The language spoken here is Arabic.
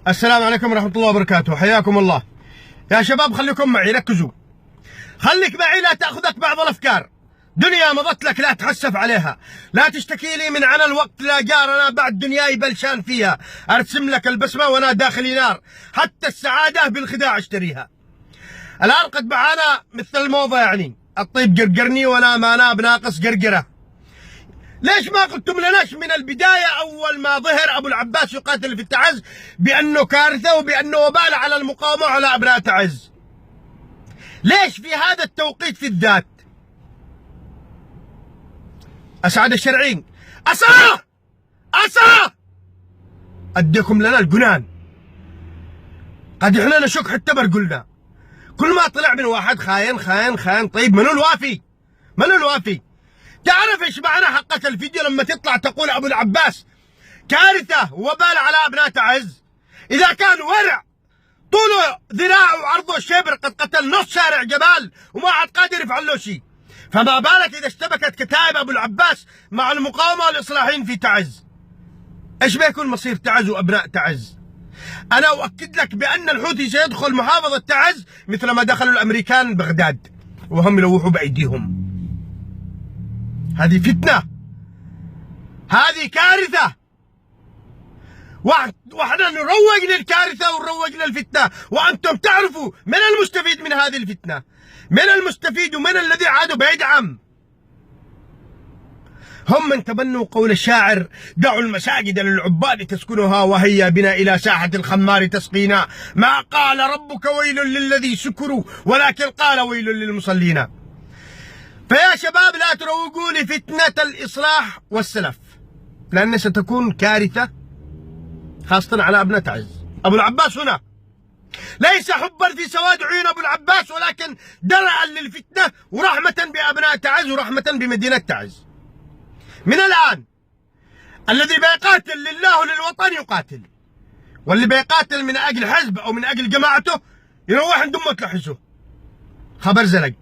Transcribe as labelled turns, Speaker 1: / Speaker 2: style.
Speaker 1: السلام عليكم ورحمة الله وبركاته، حياكم الله. يا شباب خليكم معي، ركزوا. خليك معي، لا تأخذك بعض الأفكار. دنيا مضت لك لا تحسف عليها، لا تشتكي لي من عنا الوقت، لا جار أنا بعد دنياي بلشان فيها، أرسم لك البسمة وأنا داخلي نار، حتى السعادة بالخداع اشتريها. الآن قد معانا مثل الموضة، يعني الطيب قرقرني وأنا ما أنا بناقص قرقرة. ليش ما قلتم لناش من البداية أول ما ظهر أبو العباس يقاتل في التعز بأنه كارثة وبأنه وبال على المقاومة وعلى أبناء تعز؟ ليش في هذا التوقيت في الذات؟ أسعد الشرعين، أسا أديكم لنا الجنان. قد احنا نشك حتى برقلنا. كل ما طلع من واحد خاين خاين خاين. طيب منو الوافي؟ منو الوافي؟ تعرف ايش معنى حقة الفيديو لما تطلع تقول ابو العباس كارثة وبال على ابناء تعز؟ اذا كان ورع طوله ذراع وعرضه شبر قد قتل نص شارع جبال وما عاد قادر يفعل له شيء، فما بالك اذا اشتبكت كتائب ابو العباس مع المقاومة والاصلاحيين في تعز؟ ايش بيكون مصير تعز وابناء تعز؟ انا اؤكد لك بان الحوثي سيدخل محافظة تعز مثل ما دخلوا الامريكان بغداد وهم يلوحوا بايديهم. هذه فتنة، هذه كارثة، واحنا نروج للكارثة ونروج للفتنة، وانتم تعرفوا من المستفيد من هذه الفتنة، من المستفيد ومن الذي عاد بيدعم. هم من تبنوا قول الشاعر: دعوا المساجد للعباد تسكنها وهيا بنا إلى ساحة الخمار تسقينا، ما قال ربك ويل للذي سكروا ولكن قال ويل للمصلين. فيا شباب لا تروجوا لفتنة الإصلاح والسلف، لأن ستكون كارثة خاصة على أبناء تعز. أبو العباس هنا ليس حبا في سواد عيون أبو العباس، ولكن درعا للفتنة ورحمة بأبناء تعز ورحمة بمدينة تعز. من الآن الذي بيقاتل لله وللوطن يقاتل، واللي بيقاتل من أجل حزب أو من أجل جماعته يروح عند أمه تلحسه. خبر زلق.